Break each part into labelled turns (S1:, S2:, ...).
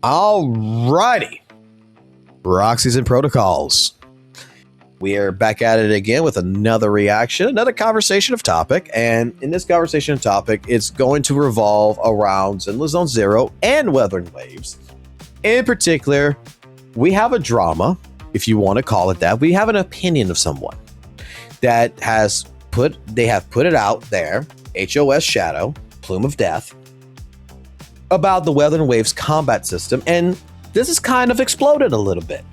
S1: Alrighty, proxies and protocols. We are back at it again with another reaction, another conversation of topic. And in this conversation of topic, it's going to revolve around Zenless Zone Zero and Weathering Waves. In particular, we have a drama, if you want to call it that. We have an opinion of someone that have put it out there, HOS Shadow, Plume of Death, about the Weathering Waves combat system, and this has kind of exploded a little bit.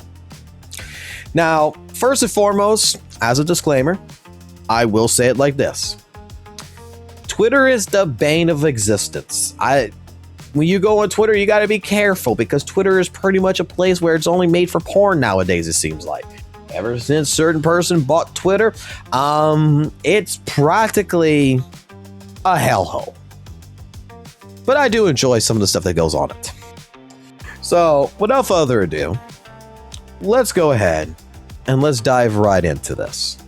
S1: Now, first and foremost, as a disclaimer, I will say it like this. Twitter is the bane of existence. When you go on Twitter, you got to be careful because Twitter is pretty much a place where it's only made for porn nowadays, it seems like. Ever since certain person bought Twitter, it's practically a hellhole. But I do enjoy some of the stuff that goes on it. So, without further ado, let's go ahead and let's dive right into this.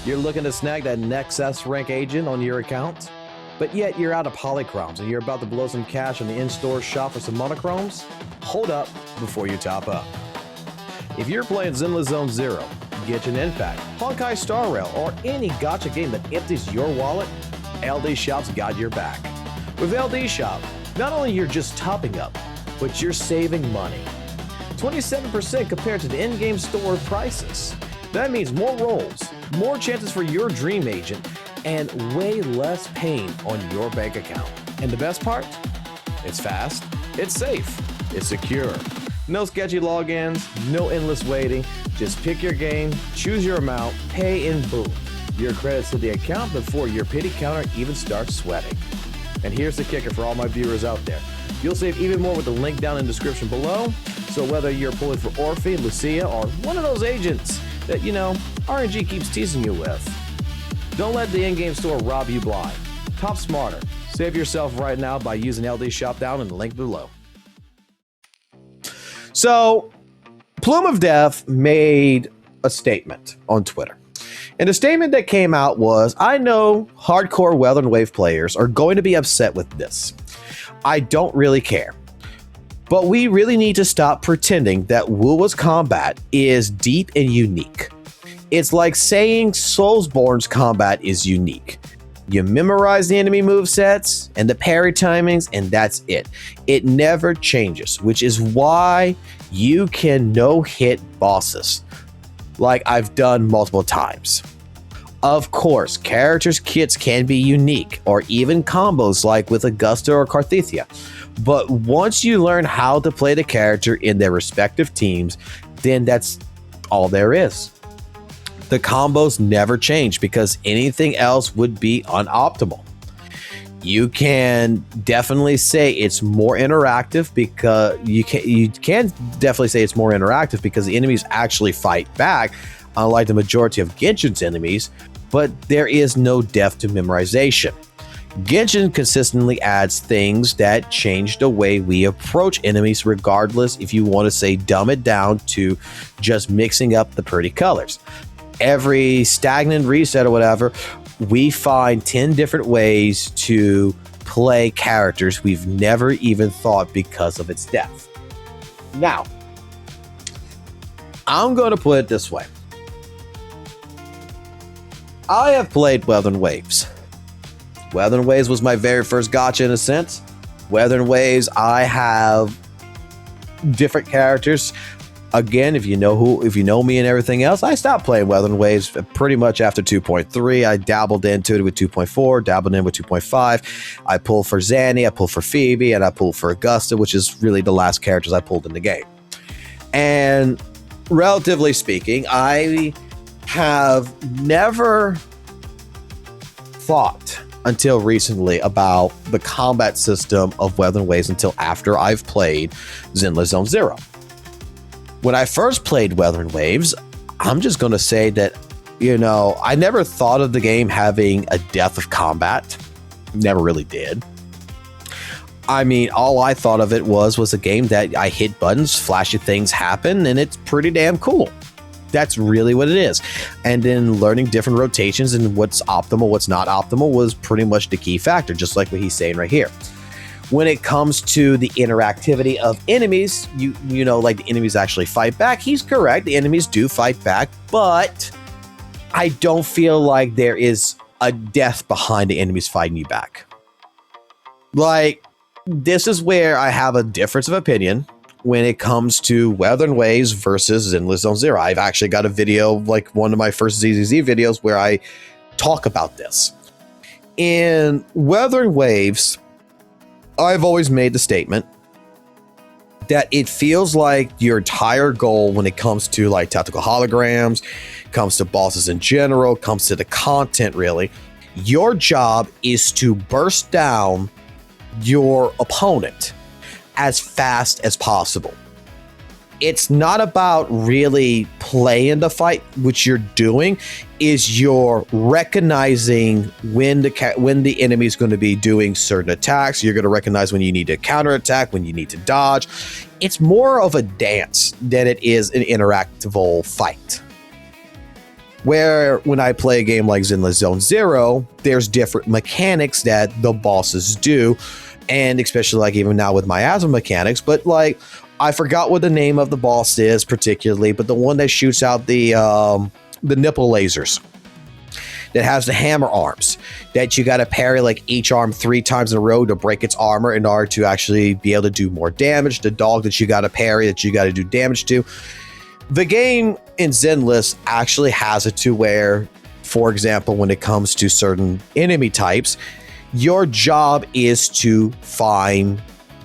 S1: You're looking to snag that next S rank agent on your account, but yet you're out of polychromes and you're about to blow some cash on the in-store shop for some monochromes? Hold up before you top up. If you're playing Zenless Zone Zero, Genshin Impact, Honkai Star Rail, or any gacha game that empties your wallet, LDSHOP's got your back. With LDSHOP, not only you're just topping up, but you're saving money. 27% compared to the in-game store prices. That means more rolls, more chances for your dream agent, and way less pain on your bank account. And the best part? It's fast, it's safe, it's secure. No sketchy logins, no endless waiting. Just pick your game, choose your amount, pay, and boom. Your credits to the account before your pity counter even starts sweating. And here's the kicker for all my viewers out there. You'll save even more with the link down in the description below. So whether you're pulling for Orphe, Lucia, or one of those agents that, RNG keeps teasing you with, don't let the in-game store rob you blind. Top smarter. Save yourself right now by using LDSHOP down in the link below. So, Plume of Death made a statement on Twitter. And the statement that came out was, I know hardcore Weathering Wave players are going to be upset with this. I don't really care. But we really need to stop pretending that Wuwa's combat is deep and unique. It's like saying Soulsborne's combat is unique. You memorize the enemy movesets and the parry timings, and that's it. It never changes, which is why you can no-hit bosses, like I've done multiple times. Of course, characters' kits can be unique, or even combos like with Augusta or Carthethia. But once you learn how to play the character in their respective teams, then that's all there is. The combos never change because anything else would be unoptimal. You can definitely say it's more interactive because you can definitely say it's more interactive because the enemies actually fight back, unlike the majority of Genshin's enemies, but there is no depth to memorization. Genshin consistently adds things that change the way we approach enemies, regardless if you want to say dumb it down to just mixing up the pretty colors. Every stagnant reset or whatever, we find 10 different ways to play characters we've never even thought because of its depth. Now, I'm going to put it this way. I have played Weathering Waves. Weathering Waves was my very first gacha in a sense. Weathering Waves, I have different characters. Again, if you know me and everything else, I stopped playing Weathering Waves pretty much after 2.3. I dabbled into it with 2.4, dabbled in with 2.5. I pulled for Zanny, I pulled for Phoebe, and I pulled for Augusta, which is really the last characters I pulled in the game. And relatively speaking, I have never thought until recently about the combat system of Weathering Waves until after I've played Zenless Zone Zero. When I first played Weathering Waves, I'm just going to say that, I never thought of the game having a depth of combat. Never really did. I mean, all I thought of it was a game that I hit buttons, flashy things happen, and it's pretty damn cool. That's really what it is. And then learning different rotations and what's optimal, what's not optimal was pretty much the key factor, just like what he's saying right here. When it comes to the interactivity of enemies, you know, like the enemies actually fight back. He's correct. The enemies do fight back, but I don't feel like there is a death behind the enemies fighting you back. Like, this is where I have a difference of opinion when it comes to Weather and Waves versus Zenless Zone Zero. I've actually got a video, like one of my first ZZZ videos, where I talk about this. In Weather and Waves, I've always made the statement that it feels like your entire goal when it comes to like tactical holograms, comes to bosses in general, comes to the content really, your job is to burst down your opponent as fast as possible. It's not about really playing the fight. What you're doing is you're recognizing when the enemy is going to be doing certain attacks. You're going to recognize when you need to counterattack, when you need to dodge. It's more of a dance than it is an interactable fight. Where when I play a game like Zenless Zone Zero, there's different mechanics that the bosses do, and especially like even now with miasma mechanics, but like I forgot what the name of the boss is particularly, but the one that shoots out the nipple lasers, that has the hammer arms, that you got to parry like each arm 3 times in a row to break its armor in order to actually be able to do more damage. The dog that you got to parry, that you got to do damage to. The game in Zenless actually has it to where, for example, when it comes to certain enemy types, your job is to find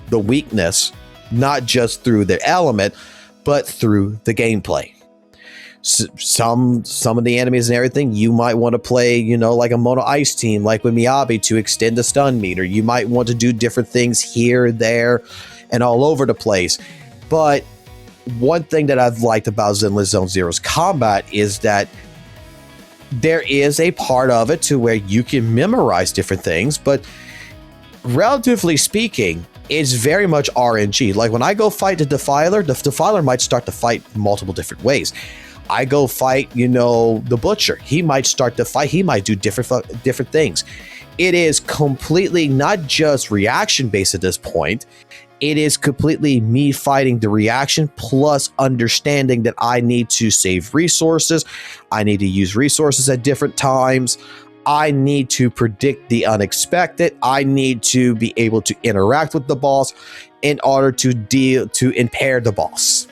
S1: the weakness, not just through the element, but through the gameplay. Some of the enemies and everything, you might want to play, you know, like a mono ice team, like with Miyabi, to extend the stun meter. You might want to do different things here, there, and all over the place. But one thing that I've liked about Zenless Zone Zero's combat is that there is a part of it to where you can memorize different things, but relatively speaking, it's very much RNG. Like when I go fight the Defiler might start to fight multiple different ways. I go fight, you know, the Butcher. He might start to fight. He might do different things. It is completely not just reaction based at this point. It is completely me fighting the reaction plus understanding that I need to save resources. I need to use resources at different times. I need to predict the unexpected. I need to be able to interact with the boss in order to impair the boss,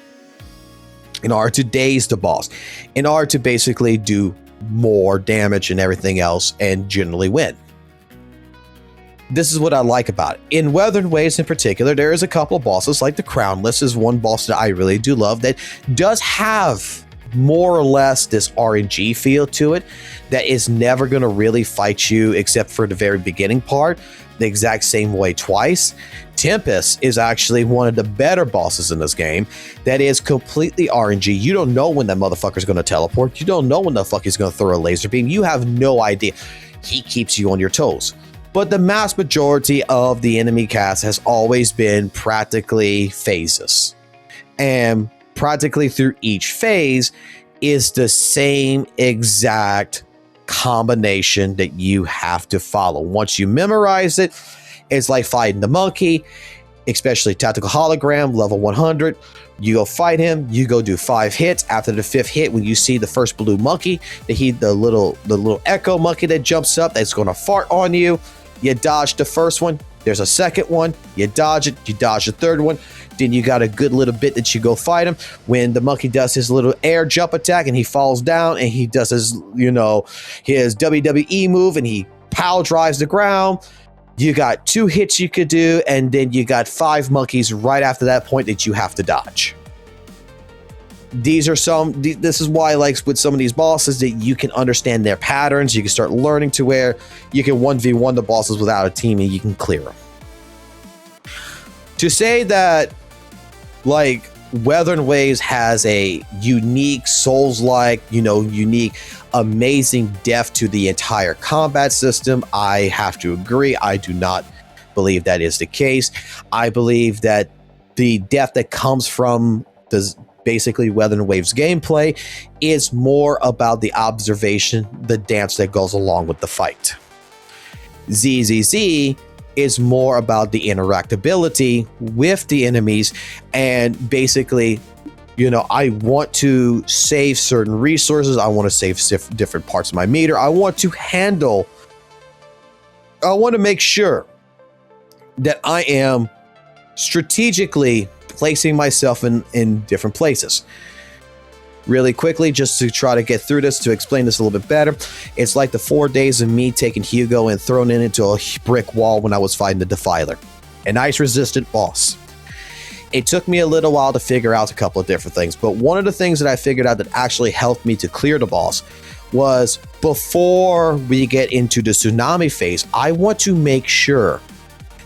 S1: in order to daze the boss, in order to basically do more damage and everything else and generally win. This is what I like about it. In Weather and Waves in particular, there is a couple of bosses, like the Crownless is one boss that I really do love, that does have more or less this RNG feel to it, that is never going to really fight you except for the very beginning part, the exact same way twice. Tempest is actually one of the better bosses in this game that is completely RNG. You don't know when that motherfucker's going to teleport. You don't know when the fuck he's going to throw a laser beam. You have no idea. He keeps you on your toes. But the mass majority of the enemy cast has always been practically phases. And practically through each phase is the same exact combination that you have to follow. Once you memorize it, it's like fighting the monkey, especially tactical hologram, level 100. You go fight him, you go do 5 hits. After the 5th hit, when you see the first blue monkey, the little echo monkey that jumps up that's going to fart on you, you dodge the first one. There's a second one, you dodge it, you dodge the third one. Then you got a good little bit that you go fight him. When the monkey does his little air jump attack and he falls down and he does his, you know, his WWE move and he power drives the ground, you got 2 hits you could do, and then you got 5 monkeys right after that point that you have to dodge. This is why, like with some of these bosses, that you can understand their patterns. You can start learning to where you can 1v1 the bosses without a team and you can clear them. To say that like Weather and Waves has a unique Souls-like, you know, unique, amazing depth to the entire combat system, I have to agree. I do not believe that is the case. I believe that the depth that comes from the basically Weather and Waves gameplay is more about the observation, the dance that goes along with the fight. ZZZ is more about the interactability with the enemies, and basically, I want to save certain resources. I want to save different parts of my meter. I want to make sure that I am strategically placing myself in different places. Really quickly, just to try to get through this, to explain this a little bit better, it's like the 4 days of me taking Hugo and throwing it into a brick wall when I was fighting the Defiler, an ice-resistant boss. It took me a little while to figure out a couple of different things, but one of the things that I figured out that actually helped me to clear the boss was, before we get into the tsunami phase, I want to make sure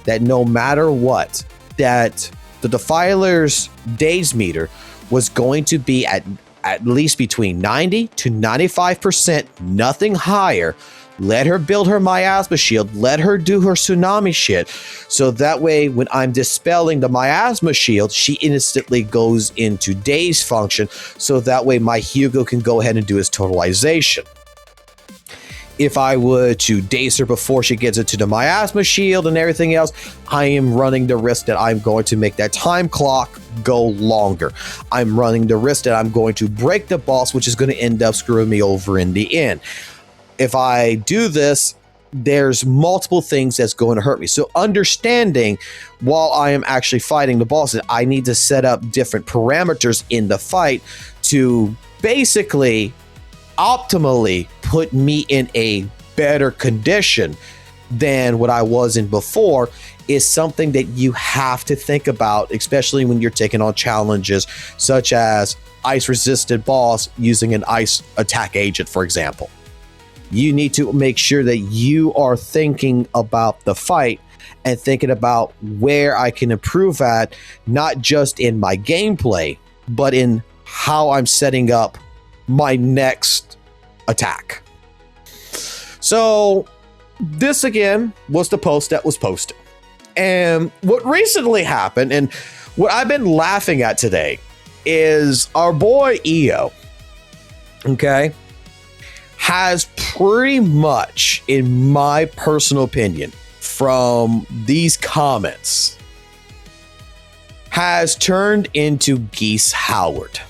S1: that no matter what, that the Defiler's days meter was going to be at least between 90 to 95%, nothing higher. Let her build her miasma shield. Let her do her tsunami shit. So that way, when I'm dispelling the miasma shield, she instantly goes into daze function. So that way, my Hugo can go ahead and do his totalization. If I were to daze her before she gets into the miasma shield and everything else, I am running the risk that I'm going to make that time clock go longer. I'm running the risk that I'm going to break the boss, which is going to end up screwing me over in the end. If I do this, there's multiple things that's going to hurt me. So understanding, while I am actually fighting the bosses, I need to set up different parameters in the fight to basically optimally put me in a better condition than what I was in before, is something that you have to think about, especially when you're taking on challenges such as ice resistant boss using an ice attack agent, for example. You need to make sure that you are thinking about the fight and thinking about where I can improve at, not just in my gameplay, but in how I'm setting up my next attack. So this again was the post that was posted. And what recently happened, and what I've been laughing at today, is our boy EO, okay, has pretty much, in my personal opinion, from these comments, has turned into Geese Howard.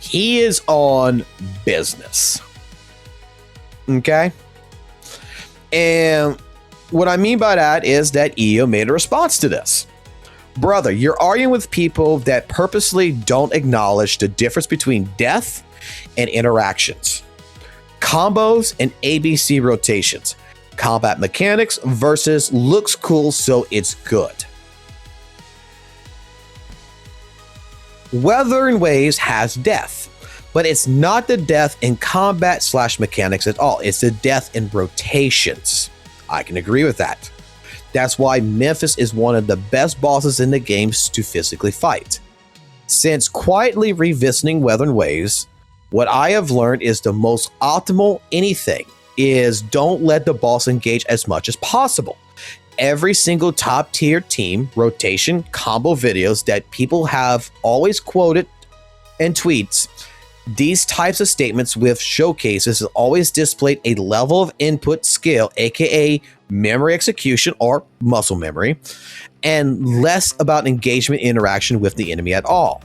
S1: He is on business. Okay? And what I mean by that is that EO made a response to this. Brother, you're arguing with people that purposely don't acknowledge the difference between death and interactions, combos and ABC rotations, combat mechanics versus looks cool so it's good. Wuthering Waves has death, but it's not the death in combat / mechanics at all. It's the death in rotations. I can agree with that. That's why Memphis is one of the best bosses in the games to physically fight. Since quietly revisiting Wuthering Waves, what I have learned is the most optimal anything is don't let the boss engage as much as possible. Every single top tier team rotation combo videos that people have always quoted and tweets, these types of statements with showcases always displayed a level of input skill, aka memory execution or muscle memory, and less about engagement interaction with the enemy at all.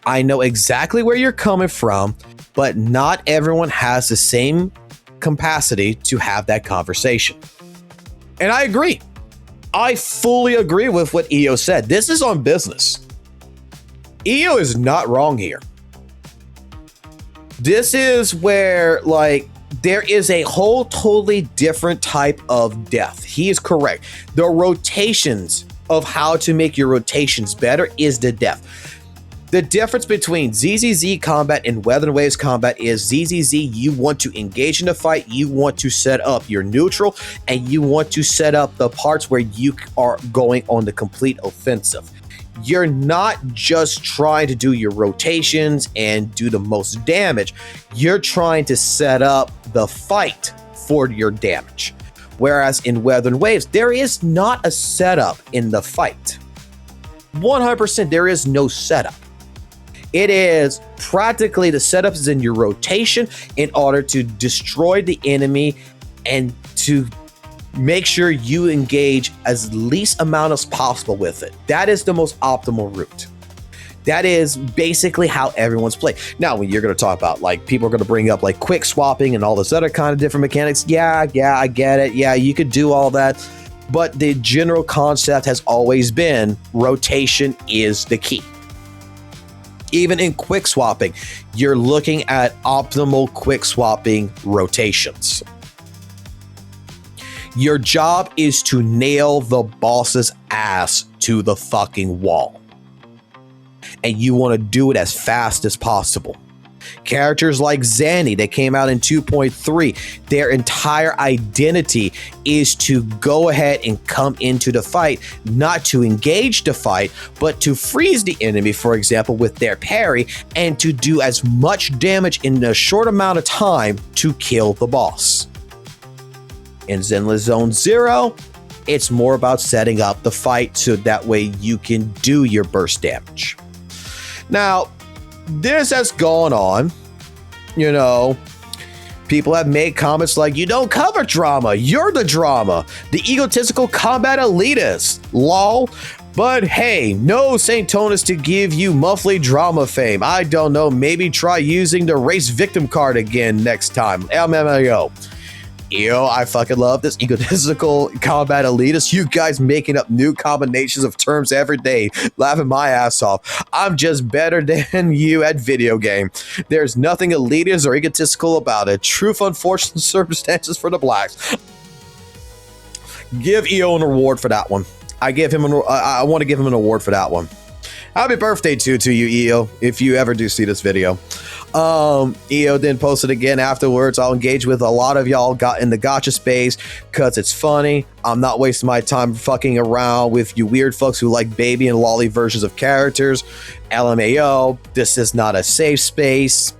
S1: I know exactly where you're coming from, but not everyone has the same capacity to have that conversation. And I agree. I fully agree with what EO said. This is on business. EO is not wrong here. This is where, like, there is a whole totally different type of death. He is correct. The rotations of how to make your rotations better is the death. The difference between ZZZ combat and Wuthering Waves combat is ZZZ, you want to engage in the fight, you want to set up your neutral, and you want to set up the parts where you are going on the complete offensive. You're not just trying to do your rotations and do the most damage. You're trying to set up the fight for your damage. Whereas in Wuthering Waves, there is not a setup in the fight. 100% there is no setup. It is practically the setup is in your rotation in order to destroy the enemy and to make sure you engage as least amount as possible with it. That is the most optimal route. That is basically how everyone's played. Now, when you're going to talk about, like, people are going to bring up like quick swapping and all this other kind of different mechanics. Yeah, I get it. Yeah, you could do all that. But the general concept has always been rotation is the key. Even in quick swapping, you're looking at optimal quick swapping rotations. Your job is to nail the boss's ass to the fucking wall. And you want to do it as fast as possible. Characters like Zanny that came out in 2.3, their entire identity is to go ahead and come into the fight, not to engage the fight, but to freeze the enemy, for example, with their parry, and to do as much damage in a short amount of time to kill the boss. In Zenless Zone Zero, it's more about setting up the fight so that way you can do your burst damage. Now, this has gone on, you know, people have made comments like, you don't cover drama, you're the drama, the egotistical combat elitist, lol. But hey, no St. Tonus to give you monthly drama fame. I don't know, maybe try using the race victim card again next time. LMAO. Yo, I fucking love this egotistical combat elitist. You guys making up new combinations of terms every day, laughing my ass off. I'm just better than you at video game. There's nothing elitist or egotistical about it. Truth, unfortunate circumstances for the blacks. Give EO an award for that one. I want to give him an award for that one. Happy birthday to you, EO, if you ever do see this video. EO then posted again afterwards. I'll engage with a lot of y'all got in the gotcha space because it's funny. I'm not wasting my time fucking around with you weird folks who like baby and lolly versions of characters. LMAO, this is not a safe space.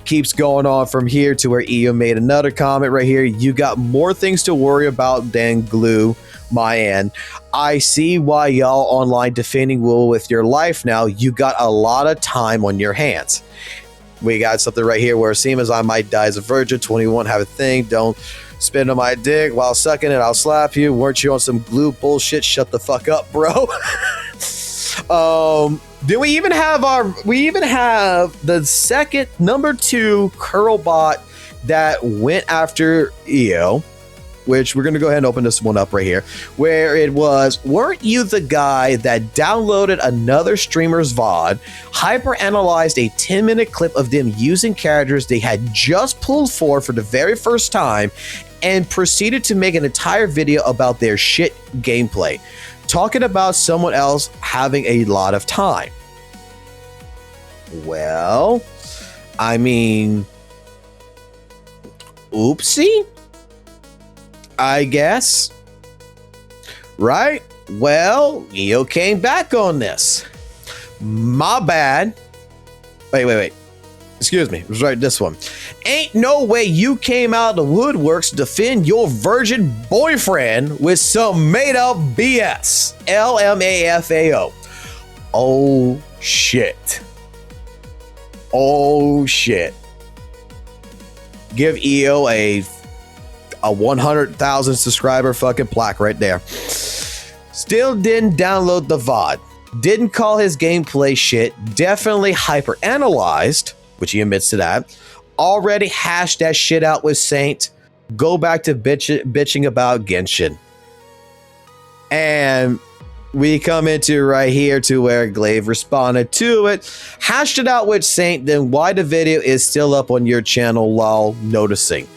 S1: Keeps going on from here to where EO made another comment right here. You got more things to worry about than glue. My end. I see why y'all online defending Will with your life now. You got a lot of time on your hands. We got something right here where it seems I might die as a virgin. 21, have a thing. Don't spit on my dick while sucking it. I'll slap you. Weren't you on some glue bullshit? Shut the fuck up, bro. Then we even have the second number 2 curl bot that went after EO, which we're going to go ahead and open this one up right here, where it was, weren't you the guy that downloaded another streamer's VOD, hyper-analyzed a 10-minute clip of them using characters they had just pulled for the very first time, and proceeded to make an entire video about their shit gameplay, talking about someone else having a lot of time? Well, I mean, oopsie? I guess. Right? Well, EO came back on this. My bad. Wait. Excuse me. I was right this one. Ain't no way you came out of the woodworks to defend your virgin boyfriend with some made up BS. LMAFAO. Oh shit. Oh shit. Give EO a 100,000 subscriber fucking plaque right there. Still didn't download the VOD. Didn't call his gameplay shit. Definitely hyper analyzed, which he admits to that. Already hashed that shit out with Saint. Go back to bitching about Genshin. And we come into right here to where Glaive responded to it. Hashed it out with Saint. Then why the video is still up on your channel while noticing?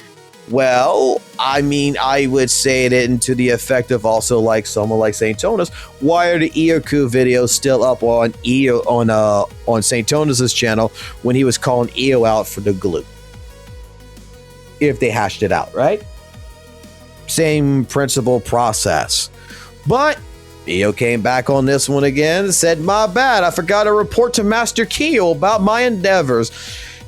S1: Well, I mean, I would say it into the effect of also like someone like St. Tonus. Why are the Ioku videos still up on EO on St. Tonus's channel when he was calling EO out for the glue? If they hashed it out, right? Same principle process. But EO came back on this one again and said, my bad, I forgot to report to Master Keo about my endeavors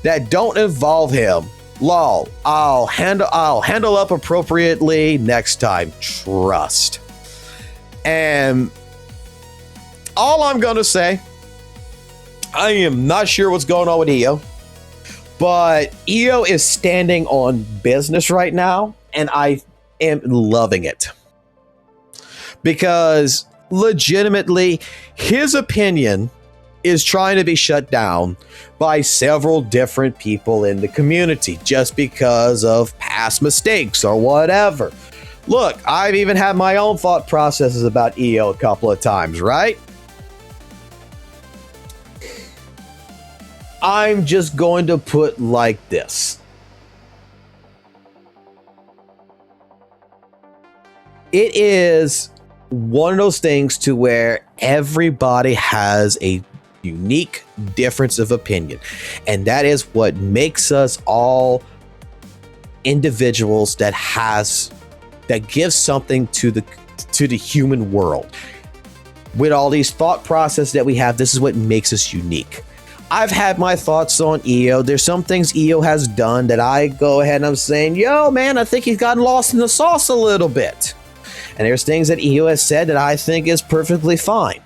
S1: that don't involve him. Lol, I'll handle up appropriately next time. Trust. And all I'm gonna say, I am not sure what's going on with EO, but EO is standing on business right now, and I am loving it. Because legitimately, his opinion is trying to be shut down by several different people in the community just because of past mistakes or whatever. Look, I've even had my own thought processes about EO a couple of times, right? I'm just going to put like this. It is one of those things to where everybody has a unique difference of opinion. And that is what makes us all individuals that gives something to the human world. With all these thought processes that we have, this is what makes us unique. I've had my thoughts on EO. There's some things EO has done that I go ahead and I'm saying, yo, man, I think he's gotten lost in the sauce a little bit. And there's things that EO has said that I think is perfectly fine.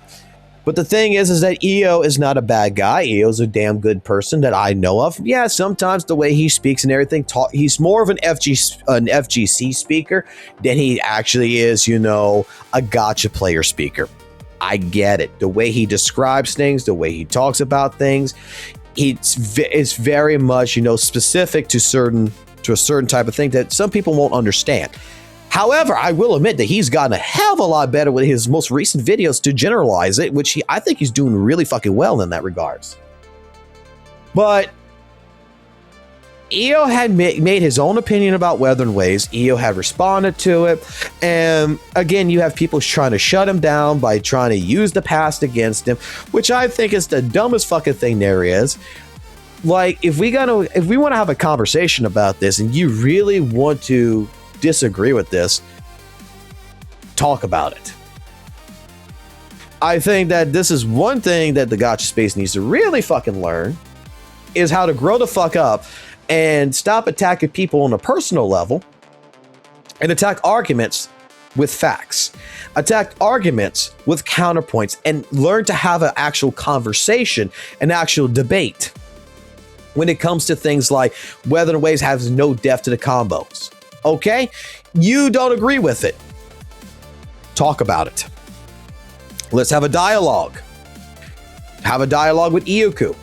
S1: But the thing is that EO is not a bad guy. EO's a damn good person that I know of. Yeah, sometimes the way he speaks and everything, he's more of an FGC speaker than he actually is, a gotcha player speaker. I get it. The way he describes things, the way he talks about things, it's very much, specific to a certain type of thing that some people won't understand. However, I will admit that he's gotten a hell of a lot better with his most recent videos to generalize it, which I think he's doing really fucking well in that regards. But EO had made his own opinion about Weathering Waves. EO had responded to it. And again, you have people trying to shut him down by trying to use the past against him, which I think is the dumbest fucking thing there is. Like, if we want to have a conversation about this and you really want to disagree with this, talk about it. I think that this is one thing that the gotcha space needs to really fucking learn, is how to grow the fuck up and stop attacking people on a personal level and attack arguments with facts, attack arguments with counterpoints, and learn to have an actual conversation, an actual debate when it comes to things like Weathering Waves has no depth to the combos. Okay? You don't agree with it. Talk about it. Let's have a dialogue. Have a dialogue with Ioku.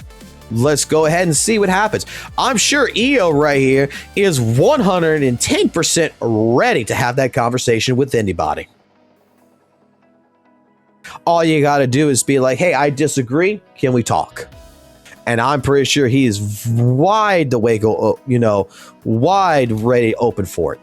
S1: Let's go ahead and see what happens. I'm sure EO right here is 110% ready to have that conversation with anybody. All you got to do is be like, hey, I disagree. Can we talk? And I'm pretty sure he is wide ready, open for it.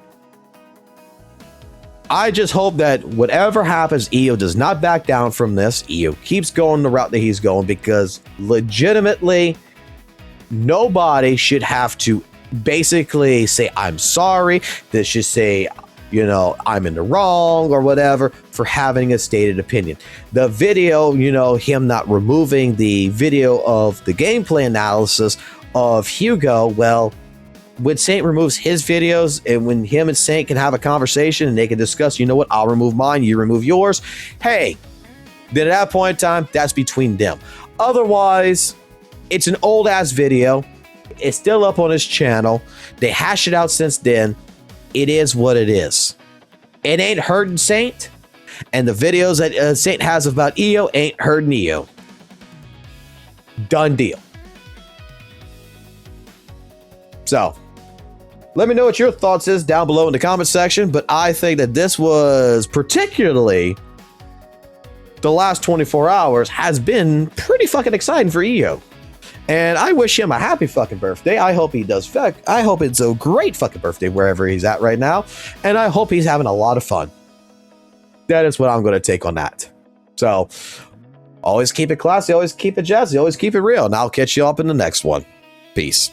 S1: I just hope that whatever happens, EO does not back down from this. EO keeps going the route that he's going, because legitimately, nobody should have to basically say, I'm sorry. They should say, I'm in the wrong or whatever for having a stated opinion. The video, him not removing the video of the gameplay analysis of Hugo, well, when Saint removes his videos and when him and Saint can have a conversation and they can discuss, I'll remove mine, you remove yours. Hey, then at that point in time, that's between them. Otherwise, it's an old ass video. It's still up on his channel. They hashed it out since then. It is what it is. It ain't hurting Saint. And the videos that Saint has about EO ain't hurting EO. Done deal. So, let me know what your thoughts is down below in the comment section. But I think that this was particularly, the last 24 hours has been pretty fucking exciting for EO. And I wish him a happy fucking birthday. I hope he does. I hope it's a great fucking birthday wherever he's at right now. And I hope he's having a lot of fun. That is what I'm going to take on that. So, always keep it classy, always keep it jazzy, always keep it real. And I'll catch you up in the next one. Peace.